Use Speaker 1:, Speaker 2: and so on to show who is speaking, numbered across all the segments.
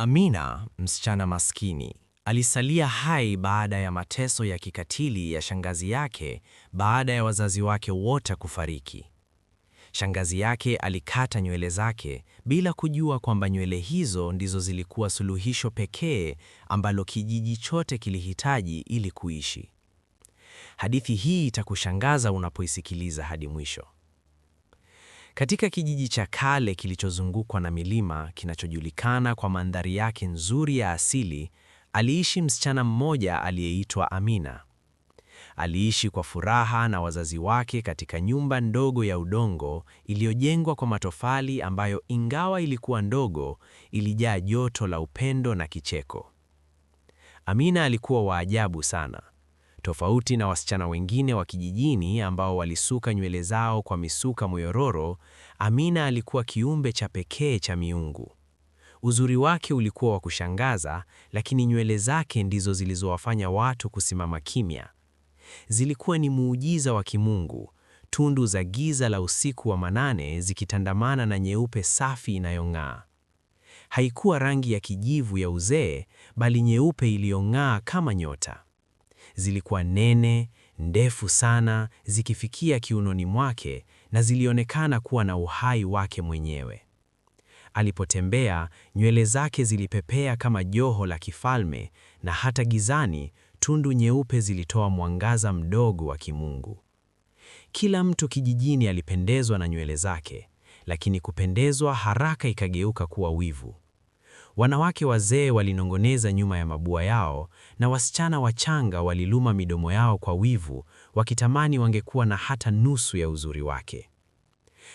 Speaker 1: Amina, msichana maskini, alisalia hai baada ya mateso ya kikatili ya shangazi yake baada ya wazazi wake wote kufariki. Shangazi yake alikata nywele zake bila kujua kwamba nywele hizo ndizo zilikuwa suluhisho pekee ambalo kijiji chote kilihitaji ili kuishi. Hadithi hii itakushangaza unapoisikiliza hadi mwisho. Katika kijiji cha kale kilichozungukwa na milima kinachojulikana kwa mandhari yake nzuri ya asili, aliishi msichana mmoja aliyeitwa Amina. Aliishi kwa furaha na wazazi wake katika nyumba ndogo ya udongo iliyojengwa kwa matofali ambayo ingawa ilikuwa ndogo, ilijaa joto la upendo na kicheko. Amina alikuwa wa ajabu sana. Tofauti na wasichana wengine wa kijijini ambao walisuka nywele zao kwa misuka myororo, Amina alikuwa kiumbe cha pekee cha miungu. Uzuri wake ulikuwa wa kushangaza, lakini nywele zake ndizo zilizowafanya watu kusimama kimya. Zilikuwa ni muujiza wa kimungu, tundu za giza la usiku wa manane zikitandamana na nyeupe safi inayong'aa. Haikuwa rangi ya kijivu ya uzee, bali nyeupe iliyong'aa kama nyota. Zilikuwa nene, ndefu sana, zikifikia kiunoni mwake na zilionekana kuwa na uhai wake mwenyewe. Alipotembea, nywele zake zilipepea kama joho la kifalme na hata gizani, tundu nyeupe zilitoa mwangaza mdogo wa kimungu. Kila mtu kijijini alipendezwa na nywele zake, lakini kupendezwa haraka ikageuka kuwa wivu. Wanawake wazee walinongoneza nyuma ya mabua yao na wasichana wachanga waliluma midomo yao kwa wivu, wakitamani wangekuwa na hata nusu ya uzuri wake.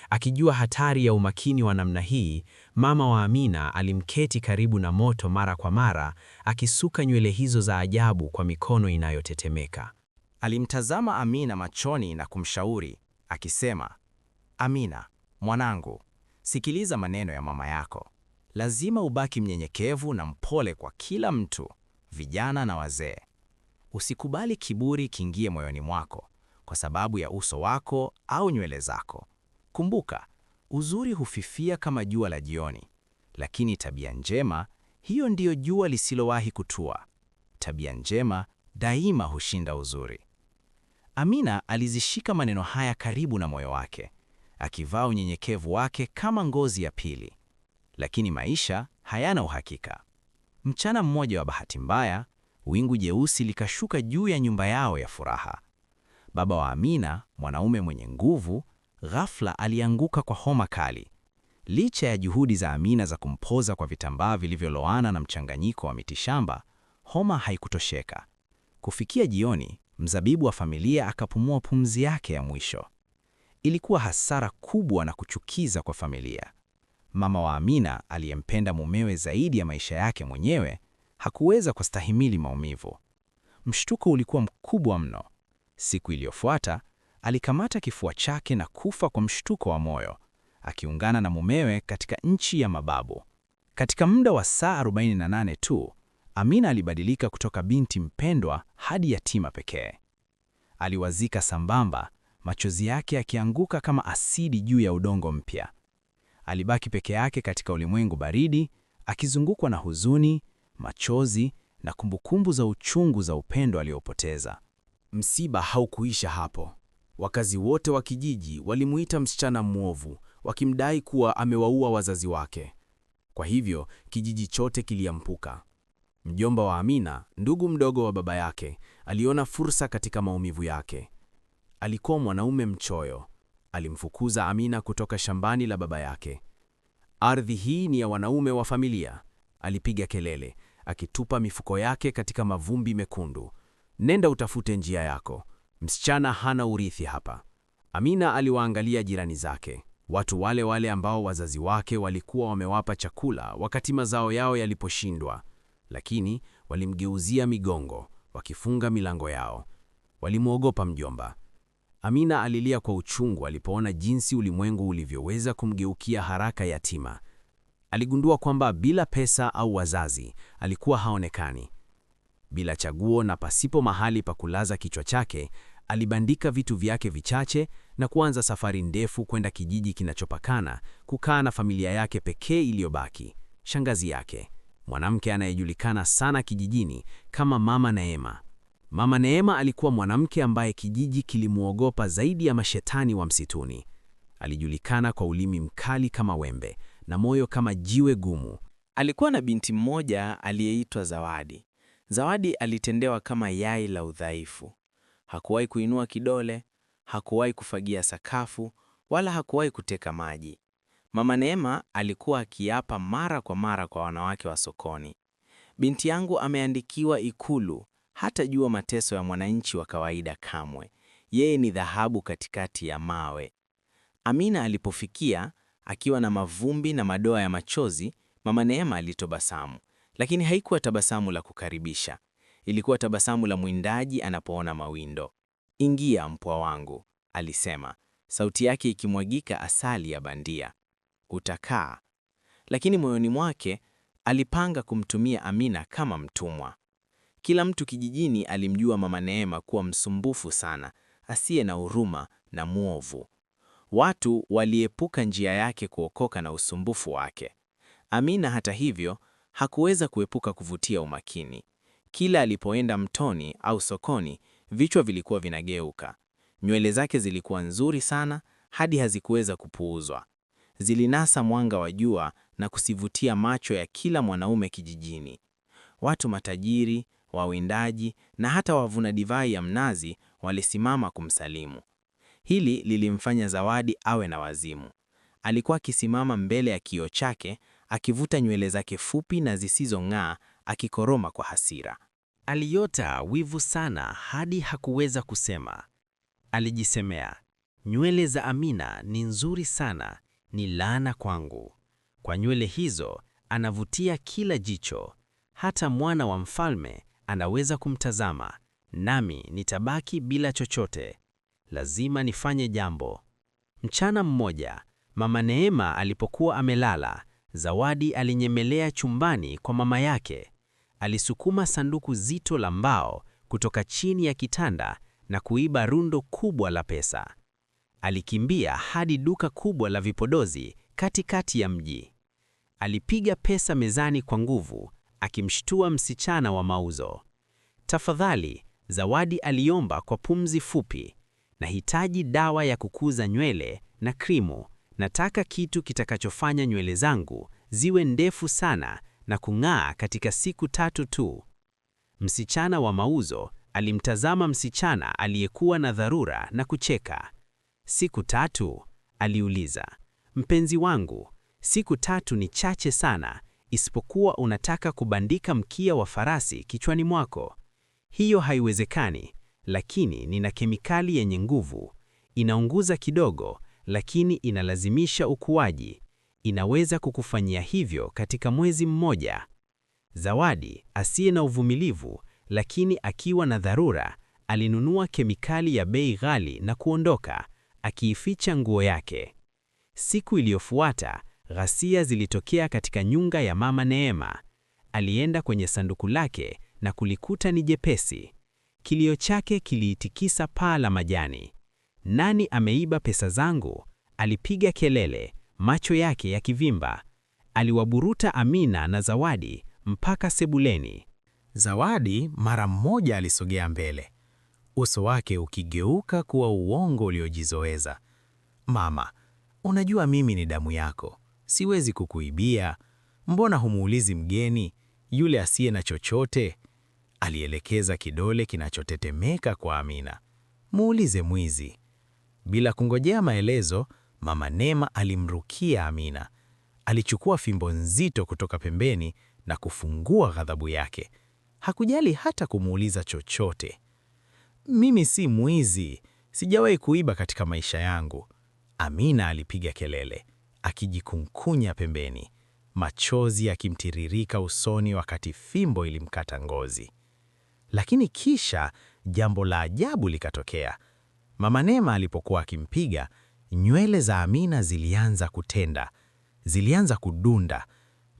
Speaker 1: Akijua hatari ya umakini wa namna hii, mama wa Amina alimketi karibu na moto mara kwa mara, akisuka nywele hizo za ajabu kwa mikono inayotetemeka.
Speaker 2: Alimtazama Amina machoni na kumshauri, akisema, "Amina, mwanangu, sikiliza maneno ya mama yako. Lazima ubaki mnyenyekevu na mpole kwa kila mtu, vijana na wazee. Usikubali kiburi kiingie moyoni mwako kwa sababu ya uso wako au nywele zako. Kumbuka, uzuri hufifia kama jua la jioni, lakini tabia njema, hiyo ndiyo jua lisilowahi kutua. Tabia njema daima hushinda uzuri." Amina alizishika maneno haya karibu na moyo wake, akivaa unyenyekevu wake kama ngozi ya pili. Lakini maisha hayana uhakika. Mchana mmoja wa bahati mbaya, wingu jeusi likashuka juu ya nyumba yao ya furaha. Baba wa Amina, mwanaume mwenye nguvu, ghafla alianguka kwa homa kali. Licha ya juhudi za Amina za kumpoza kwa vitambaa vilivyoloana na mchanganyiko wa mitishamba, homa haikutosheka. Kufikia jioni, mzabibu wa familia akapumua pumzi yake ya mwisho. Ilikuwa hasara kubwa na kuchukiza kwa familia. Mama wa Amina, aliyempenda mumewe zaidi ya maisha yake mwenyewe, hakuweza kustahimili maumivu. Mshtuko ulikuwa mkubwa mno. Siku iliyofuata, alikamata kifua chake na kufa kwa mshtuko wa moyo, akiungana na mumewe katika nchi ya mababu. Katika muda wa saa 48 tu, Amina alibadilika kutoka binti mpendwa hadi yatima pekee. Aliwazika sambamba, machozi yake yakianguka kama asidi juu ya udongo mpya. Alibaki peke yake katika ulimwengu baridi, akizungukwa na huzuni, machozi na kumbukumbu za uchungu za upendo aliopoteza.
Speaker 3: Msiba haukuisha hapo. Wakazi wote wa kijiji walimuita msichana mwovu, wakimdai kuwa amewaua wazazi wake. Kwa hivyo, kijiji chote kiliampuka. Mjomba wa Amina, ndugu mdogo wa baba yake, aliona fursa katika maumivu yake. Alikuwa mwanaume mchoyo. Alimfukuza Amina kutoka shambani la baba yake. "Ardhi hii ni ya wanaume wa familia," alipiga kelele, akitupa mifuko yake katika mavumbi mekundu. "Nenda utafute njia yako. Msichana hana urithi hapa." Amina aliwaangalia jirani zake, watu wale wale ambao wazazi wake walikuwa wamewapa chakula wakati mazao yao yaliposhindwa, lakini walimgeuzia migongo, wakifunga milango yao. Walimwogopa mjomba. Amina alilia kwa uchungu alipoona jinsi ulimwengu ulivyoweza kumgeukia haraka yatima. Aligundua kwamba bila pesa au wazazi, alikuwa haonekani. Bila chaguo na pasipo mahali pa kulaza kichwa chake, alibandika vitu vyake vichache na kuanza safari ndefu kwenda kijiji kinachopakana, kukaa na familia yake pekee iliyobaki, shangazi yake. mwanamke anayejulikana sana kijijini kama Mama Neema. Mama Neema alikuwa mwanamke ambaye kijiji kilimwogopa zaidi ya mashetani wa msituni. Alijulikana kwa ulimi mkali kama wembe na moyo kama jiwe gumu.
Speaker 2: Alikuwa na binti mmoja aliyeitwa Zawadi. Zawadi alitendewa kama yai la udhaifu. Hakuwahi kuinua kidole, hakuwahi kufagia sakafu, wala hakuwahi kuteka maji. Mama Neema alikuwa akiapa mara kwa mara kwa wanawake wa sokoni, binti yangu ameandikiwa Ikulu, hatajua mateso ya mwananchi wa kawaida kamwe. Yeye ni dhahabu katikati ya mawe. Amina alipofikia akiwa na mavumbi na madoa ya machozi, Mama Neema alitabasamu, lakini haikuwa tabasamu la kukaribisha. Ilikuwa tabasamu la mwindaji anapoona mawindo. "Ingia mpwa wangu," alisema, sauti yake ikimwagika asali ya bandia. "Utakaa." Lakini moyoni mwake alipanga kumtumia Amina kama mtumwa. Kila mtu kijijini alimjua Mama Neema kuwa msumbufu sana, asiye na huruma na mwovu. Watu waliepuka njia yake kuokoka na usumbufu wake. Amina, hata hivyo, hakuweza kuepuka kuvutia umakini. Kila alipoenda mtoni au sokoni, vichwa vilikuwa vinageuka. Nywele zake zilikuwa nzuri sana hadi hazikuweza kupuuzwa. Zilinasa mwanga wa jua na kusivutia macho ya kila mwanaume kijijini. Watu matajiri, wawindaji na hata wavuna divai ya mnazi walisimama kumsalimu. Hili lilimfanya Zawadi awe na wazimu. Alikuwa akisimama mbele ya kioo chake, akivuta nywele zake fupi na zisizong'aa, akikoroma kwa hasira.
Speaker 1: Aliota wivu sana hadi hakuweza kusema. Alijisemea, nywele za Amina ni nzuri sana, ni laana kwangu. Kwa nywele hizo anavutia kila jicho, hata mwana wa mfalme anaweza kumtazama, nami nitabaki bila chochote. Lazima nifanye jambo. Mchana mmoja, Mama Neema alipokuwa amelala, Zawadi alinyemelea chumbani kwa mama yake. Alisukuma sanduku zito la mbao kutoka chini ya kitanda na kuiba rundo kubwa la pesa. Alikimbia hadi duka kubwa la vipodozi katikati ya mji. Alipiga pesa mezani kwa nguvu, akimshtua msichana wa mauzo. "Tafadhali," Zawadi aliomba kwa pumzi fupi. "Nahitaji dawa ya kukuza nywele na krimu. Nataka kitu kitakachofanya nywele zangu ziwe ndefu sana na kung'aa katika siku 3 tu." Msichana wa mauzo alimtazama msichana aliyekuwa na dharura na kucheka. "Siku 3?" aliuliza. "Mpenzi wangu, siku 3 ni chache sana, isipokuwa unataka kubandika mkia wa farasi kichwani mwako. Hiyo haiwezekani, lakini nina kemikali yenye nguvu. Inaunguza kidogo, lakini inalazimisha ukuaji. Inaweza kukufanyia hivyo katika mwezi mmoja." Zawadi, asiye na uvumilivu, lakini akiwa na dharura, alinunua kemikali ya bei ghali na kuondoka, akiificha nguo yake. Siku iliyofuata, ghasia zilitokea katika nyumba ya Mama Neema. Alienda kwenye sanduku lake na kulikuta ni jepesi. Kilio chake kiliitikisa paa la majani. "Nani ameiba pesa zangu?" alipiga kelele, macho yake yakivimba. Aliwaburuta Amina na Zawadi mpaka sebuleni.
Speaker 2: Zawadi mara moja alisogea mbele, uso wake ukigeuka kuwa uongo uliojizoeza. "Mama, unajua mimi ni damu yako, siwezi kukuibia. Mbona humuulizi mgeni, yule asiye na chochote?" Alielekeza kidole kinachotetemeka kwa Amina. "Muulize mwizi." Bila kungojea maelezo, Mama Neema alimrukia Amina. Alichukua fimbo nzito kutoka pembeni na kufungua ghadhabu yake. Hakujali hata kumuuliza chochote. "Mimi si mwizi, sijawahi kuiba katika maisha yangu." Amina alipiga kelele, akijikunkunya pembeni, machozi yakimtiririka usoni wakati fimbo ilimkata ngozi. Lakini kisha jambo la ajabu likatokea. Mama Neema alipokuwa akimpiga, nywele za Amina zilianza kutenda, zilianza kudunda.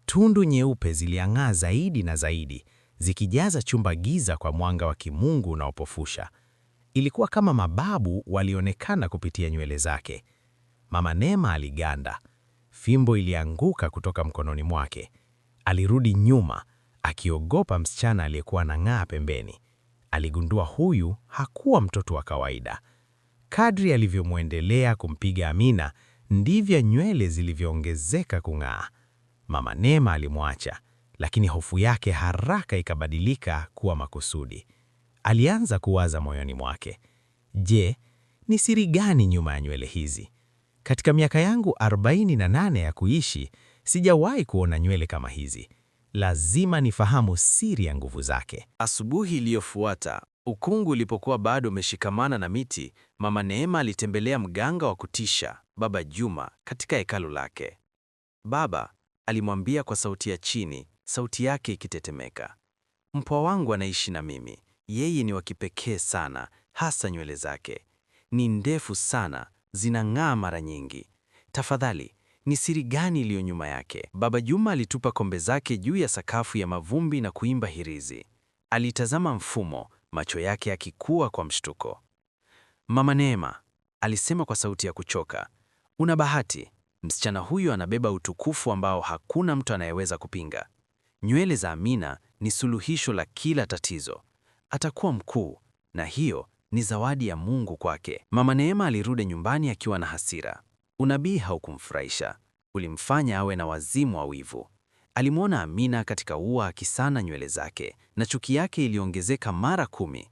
Speaker 2: Tundu nyeupe ziliang'aa zaidi na zaidi, zikijaza chumba giza kwa mwanga wa kimungu unaopofusha. Ilikuwa kama mababu walionekana kupitia nywele zake. Mama Neema aliganda. Fimbo ilianguka kutoka mkononi mwake. Alirudi nyuma, akiogopa msichana aliyekuwa anang'aa pembeni. Aligundua huyu hakuwa mtoto wa kawaida. Kadri alivyomwendelea kumpiga Amina, ndivyo nywele zilivyoongezeka kung'aa. Mama Neema alimwacha, lakini hofu yake haraka ikabadilika kuwa makusudi. Alianza kuwaza moyoni mwake, je, ni siri gani nyuma ya nywele hizi? Katika miaka yangu 48 ya kuishi, sijawahi kuona nywele kama hizi. Lazima nifahamu siri ya nguvu zake.
Speaker 3: Asubuhi iliyofuata, ukungu ulipokuwa bado umeshikamana na miti, Mama Neema alitembelea mganga wa kutisha, Baba Juma, katika hekalu lake. Baba, alimwambia kwa sauti ya chini, sauti yake ikitetemeka. Mpwa wangu anaishi na mimi. Yeye ni wa kipekee sana, hasa nywele zake. Ni ndefu sana, zinang'aa mara nyingi. Tafadhali, ni siri gani iliyo nyuma yake? Baba Juma alitupa kombe zake juu ya sakafu ya mavumbi na kuimba hirizi. Alitazama mfumo, macho yake yakikua kwa mshtuko. Mama Neema, alisema kwa sauti ya kuchoka, una bahati. Msichana huyu anabeba utukufu ambao hakuna mtu anayeweza kupinga. Nywele za Amina ni suluhisho la kila tatizo. Atakuwa mkuu, na hiyo ni zawadi ya Mungu kwake. Mama Neema alirudi nyumbani akiwa na hasira. Unabii haukumfurahisha, ulimfanya awe na wazimu wa wivu. Alimwona Amina katika ua akisana nywele zake, na chuki yake iliongezeka mara 10.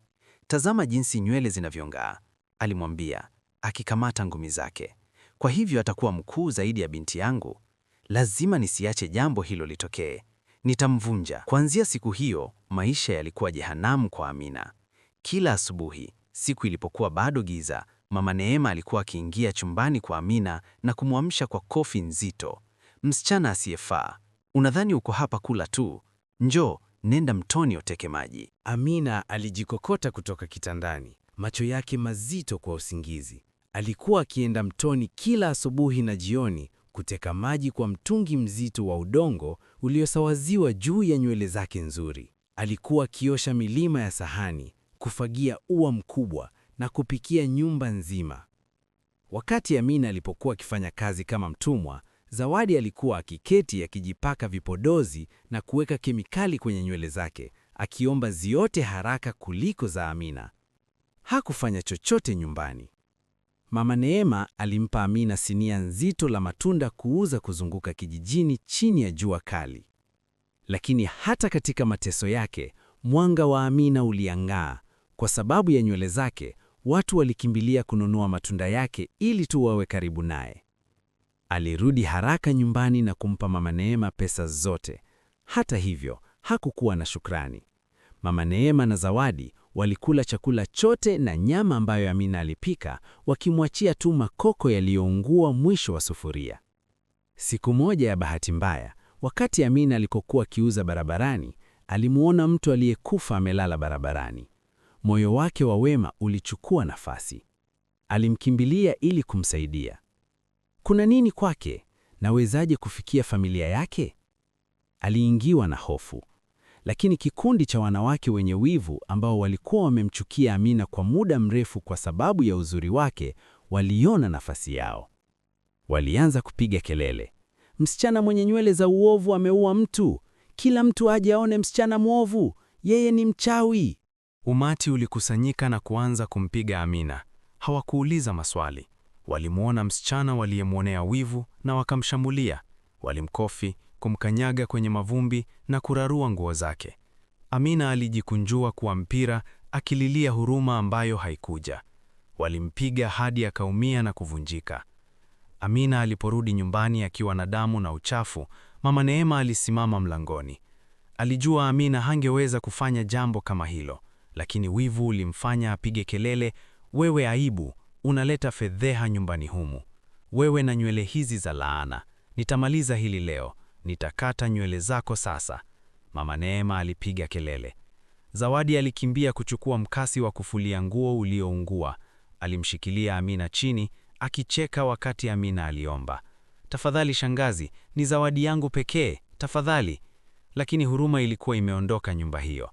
Speaker 3: Tazama jinsi nywele zinavyong'aa, alimwambia, akikamata ngumi zake. Kwa hivyo atakuwa mkuu zaidi ya binti yangu. Lazima nisiache jambo hilo litokee. Nitamvunja. Kuanzia siku hiyo, maisha yalikuwa jehanamu kwa Amina. Kila asubuhi, siku ilipokuwa bado giza, Mama Neema alikuwa akiingia chumbani kwa Amina na kumwamsha kwa kofi nzito. Msichana asiyefaa, unadhani uko hapa kula tu? Njoo, nenda mtoni uteke maji.
Speaker 2: Amina alijikokota kutoka kitandani, macho yake mazito kwa usingizi. Alikuwa akienda mtoni kila asubuhi na jioni kuteka maji kwa mtungi mzito wa udongo uliosawaziwa juu ya nywele zake nzuri. Alikuwa akiosha milima ya sahani, kufagia ua mkubwa na kupikia nyumba nzima. Wakati Amina alipokuwa akifanya kazi kama mtumwa, Zawadi alikuwa akiketi akijipaka vipodozi na kuweka kemikali kwenye nywele zake, akiomba ziote haraka kuliko za Amina. Hakufanya chochote nyumbani. Mama Neema alimpa Amina sinia nzito la matunda kuuza kuzunguka kijijini chini ya jua kali. Lakini hata katika mateso yake, mwanga wa Amina uliang'aa. Kwa sababu ya nywele zake, watu walikimbilia kununua matunda yake ili tu wawe karibu naye. Alirudi haraka nyumbani na kumpa Mama Neema pesa zote. Hata hivyo, hakukuwa na shukrani. Mama Neema na Zawadi walikula chakula chote na nyama ambayo Amina alipika, wakimwachia tu makoko yaliyoungua mwisho wa sufuria. Siku moja ya bahati mbaya, wakati Amina alikokuwa akiuza barabarani, alimuona mtu aliyekufa amelala barabarani. Moyo wake wa wema ulichukua nafasi. Alimkimbilia ili kumsaidia. Kuna nini kwake? Nawezaje kufikia familia yake? Aliingiwa na hofu. Lakini kikundi cha wanawake wenye wivu ambao walikuwa wamemchukia Amina kwa muda mrefu kwa sababu ya uzuri wake, waliona nafasi yao. Walianza kupiga kelele. Msichana mwenye nywele za uovu ameua mtu. Kila mtu aje aone msichana mwovu. Yeye ni mchawi.
Speaker 3: Umati ulikusanyika na kuanza kumpiga Amina. Hawakuuliza maswali. Walimuona msichana waliyemwonea wivu na wakamshambulia. Walimkofi, kumkanyaga kwenye mavumbi na kurarua nguo zake. Amina alijikunjua kwa mpira, akililia huruma ambayo haikuja. Walimpiga hadi akaumia na kuvunjika. Amina aliporudi nyumbani akiwa na damu na uchafu, Mama Neema alisimama mlangoni. Alijua Amina hangeweza kufanya jambo kama hilo, lakini wivu ulimfanya apige kelele, wewe aibu, unaleta fedheha nyumbani humu. Wewe na nywele hizi za laana, nitamaliza hili leo, nitakata nywele zako sasa. Mama Neema alipiga kelele. Zawadi alikimbia kuchukua mkasi wa kufulia nguo ulioungua. Alimshikilia Amina chini, akicheka wakati Amina aliomba, tafadhali shangazi, ni zawadi yangu pekee, tafadhali. Lakini huruma ilikuwa imeondoka nyumba hiyo.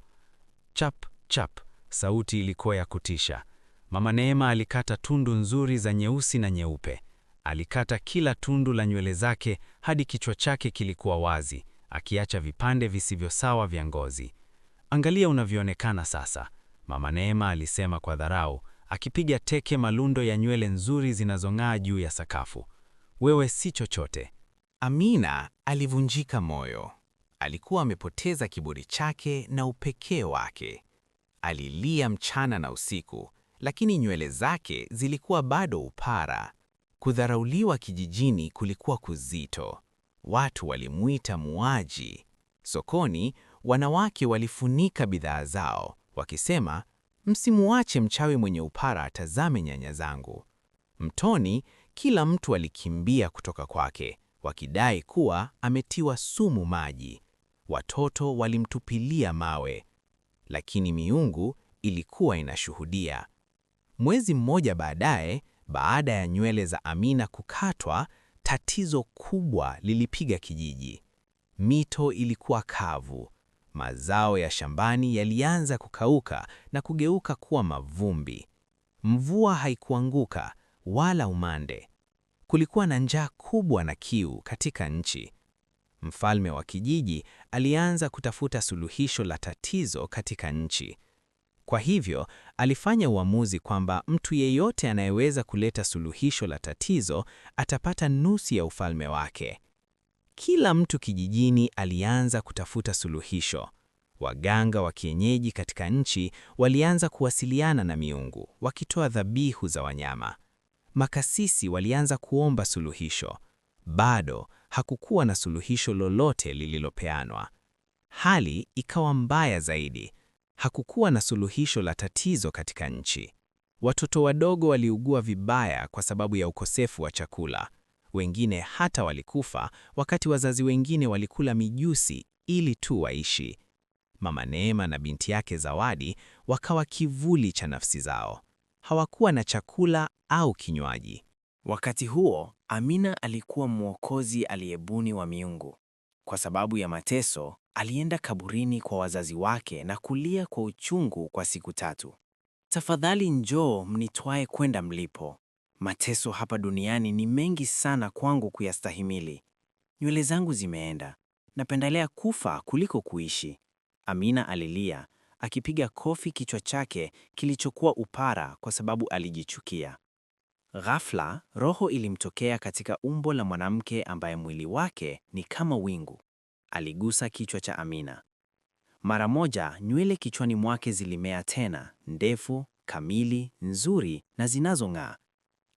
Speaker 3: Chap, chap, sauti ilikuwa ya kutisha. Mama Neema alikata tundu nzuri za nyeusi na nyeupe. Alikata kila tundu la nywele zake hadi kichwa chake kilikuwa wazi.
Speaker 4: akiacha vipande visivyo sawa vya ngozi. Angalia unavyoonekana sasa, Mama Neema alisema kwa dharau, akipiga teke malundo ya nywele nzuri zinazong'aa juu ya sakafu. Wewe si chochote.
Speaker 2: Amina alivunjika moyo. Alikuwa amepoteza kiburi chake na upekee wake. Alilia mchana na usiku, lakini nywele zake zilikuwa bado upara. Kudharauliwa kijijini kulikuwa kuzito. Watu walimuita muuaji. Sokoni, wanawake walifunika bidhaa zao, wakisema, msimuache mchawi mwenye upara atazame nyanya zangu. Mtoni, kila mtu alikimbia kutoka kwake, wakidai kuwa ametiwa sumu maji. Watoto walimtupilia mawe, lakini miungu ilikuwa inashuhudia. Mwezi mmoja baadaye, baada ya nywele za Amina kukatwa, tatizo kubwa lilipiga kijiji. Mito ilikuwa kavu, mazao ya shambani yalianza kukauka na kugeuka kuwa mavumbi. Mvua haikuanguka wala umande. Kulikuwa na njaa kubwa na kiu katika nchi. Mfalme wa kijiji alianza kutafuta suluhisho la tatizo katika nchi. Kwa hivyo, alifanya uamuzi kwamba mtu yeyote anayeweza kuleta suluhisho la tatizo atapata nusu ya ufalme wake. Kila mtu kijijini alianza kutafuta suluhisho. Waganga wa kienyeji katika nchi walianza kuwasiliana na miungu, wakitoa dhabihu za wanyama. Makasisi walianza kuomba suluhisho. Bado hakukuwa na suluhisho lolote lililopeanwa. Hali ikawa mbaya zaidi. Hakukuwa na suluhisho la tatizo katika nchi. Watoto wadogo waliugua vibaya kwa sababu ya ukosefu wa chakula. Wengine hata walikufa, wakati wazazi wengine walikula mijusi ili tu waishi. Mama Neema na binti yake Zawadi wakawa kivuli cha nafsi zao. Hawakuwa na chakula au kinywaji.
Speaker 1: Wakati huo, Amina alikuwa mwokozi aliyebuni wa miungu. Kwa sababu ya mateso, alienda kaburini kwa wazazi wake na kulia kwa uchungu kwa siku 3. Tafadhali njoo mnitwae kwenda mlipo. Mateso hapa duniani ni mengi sana kwangu kuyastahimili. Nywele zangu zimeenda. Napendelea kufa kuliko kuishi. Amina alilia, akipiga kofi kichwa chake kilichokuwa upara kwa sababu alijichukia. Ghafla, roho ilimtokea katika umbo la mwanamke ambaye mwili wake ni kama wingu. Aligusa kichwa cha Amina. Mara moja, nywele kichwani mwake zilimea tena, ndefu, kamili, nzuri na zinazong'aa.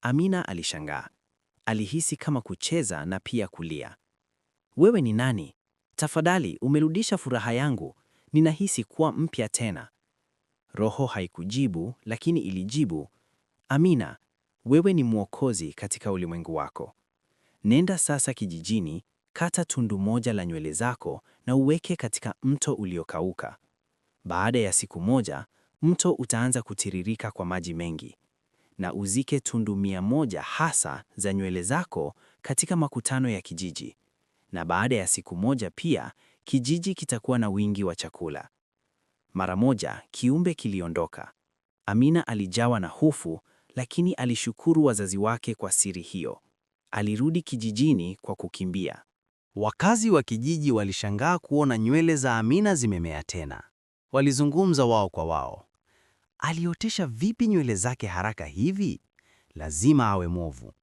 Speaker 1: Amina alishangaa. Alihisi kama kucheza na pia kulia. Wewe ni nani? Tafadhali, umerudisha furaha yangu. Ninahisi kuwa mpya tena. Roho haikujibu, lakini ilijibu, Amina, wewe ni mwokozi katika ulimwengu wako. Nenda sasa kijijini, kata tundu moja la nywele zako na uweke katika mto uliokauka. Baada ya siku moja, mto utaanza kutiririka kwa maji mengi. Na uzike tundu 100 hasa za nywele zako katika makutano ya kijiji. Na baada ya siku moja pia, kijiji kitakuwa na wingi wa chakula. Mara moja, kiumbe kiliondoka. Amina alijawa na hofu, lakini alishukuru wazazi wake kwa siri hiyo. Alirudi kijijini kwa kukimbia.
Speaker 2: Wakazi wa kijiji walishangaa kuona nywele za Amina zimemea tena. Walizungumza wao kwa wao. Aliotesha vipi nywele zake haraka hivi? Lazima awe mwovu.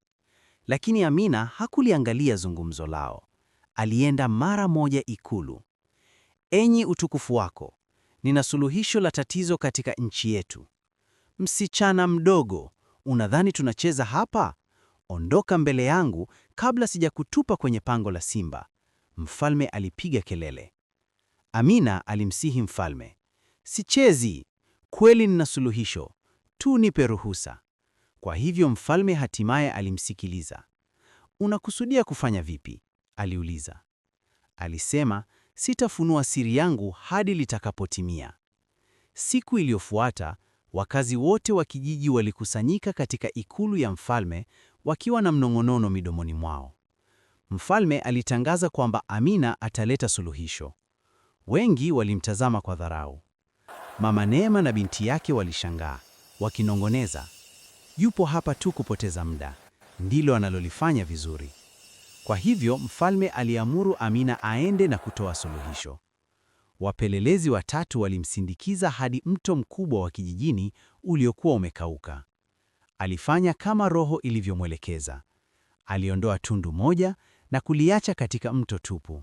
Speaker 2: Lakini Amina hakuliangalia zungumzo lao. Alienda mara moja ikulu. Enyi utukufu wako, nina suluhisho la tatizo katika nchi yetu. Msichana mdogo, unadhani tunacheza hapa? Ondoka mbele yangu kabla sijakutupa kwenye pango la simba. Mfalme alipiga kelele. Amina alimsihi mfalme, sichezi, kweli nina suluhisho, tu nipe ruhusa. Kwa hivyo mfalme hatimaye alimsikiliza. Unakusudia kufanya vipi? Aliuliza. Alisema, sitafunua siri yangu hadi litakapotimia. Siku iliyofuata, wakazi wote wa kijiji walikusanyika katika ikulu ya mfalme wakiwa na mnong'onono midomoni mwao. Mfalme alitangaza kwamba Amina ataleta suluhisho. Wengi walimtazama kwa dharau. Mama Neema na binti yake walishangaa, wakinong'oneza, yupo hapa tu kupoteza muda, ndilo analolifanya vizuri.
Speaker 5: Kwa hivyo mfalme aliamuru Amina aende na kutoa suluhisho. Wapelelezi watatu walimsindikiza hadi mto mkubwa wa kijijini uliokuwa umekauka. Alifanya kama roho ilivyomwelekeza. Aliondoa tundu moja na kuliacha katika mto tupu.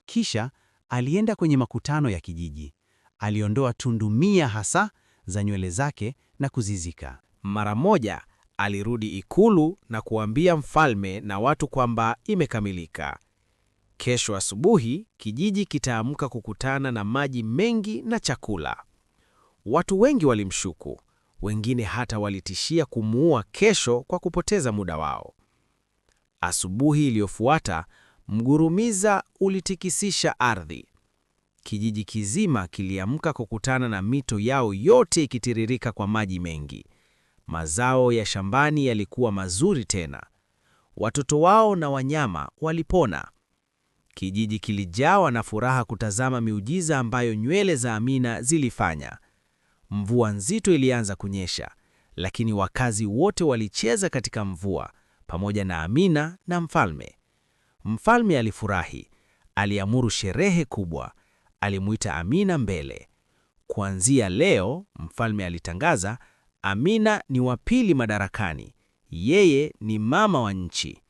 Speaker 5: Kisha alienda kwenye makutano ya kijiji. Aliondoa tundu 100 hasa za nywele zake na kuzizika.
Speaker 2: Mara moja alirudi ikulu na kuambia mfalme na watu kwamba imekamilika. Kesho asubuhi kijiji kitaamka kukutana na maji mengi na chakula. Watu wengi walimshuku, wengine hata walitishia kumuua kesho kwa kupoteza muda wao. Asubuhi iliyofuata, mgurumiza ulitikisisha ardhi. Kijiji kizima kiliamka kukutana na mito yao yote ikitiririka kwa maji mengi. Mazao ya shambani yalikuwa mazuri tena. Watoto wao na wanyama walipona. Kijiji kilijawa na furaha kutazama miujiza ambayo nywele za Amina zilifanya. Mvua nzito ilianza kunyesha, lakini wakazi wote walicheza katika mvua, pamoja na Amina na mfalme. Mfalme alifurahi, aliamuru sherehe kubwa. Alimuita Amina mbele. Kuanzia leo, mfalme alitangaza, Amina ni wa pili madarakani. Yeye ni mama wa nchi.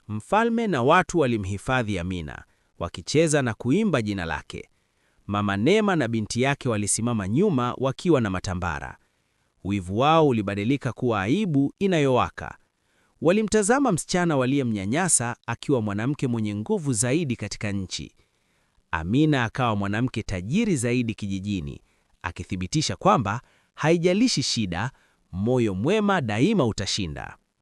Speaker 2: Mfalme na watu walimhifadhi Amina, wakicheza na kuimba jina lake. Mama Neema na binti yake walisimama nyuma wakiwa na matambara. Wivu wao ulibadilika kuwa aibu inayowaka. Walimtazama msichana waliyemnyanyasa akiwa mwanamke mwenye nguvu zaidi katika nchi. Amina akawa mwanamke tajiri zaidi kijijini, akithibitisha kwamba haijalishi shida, moyo mwema daima utashinda.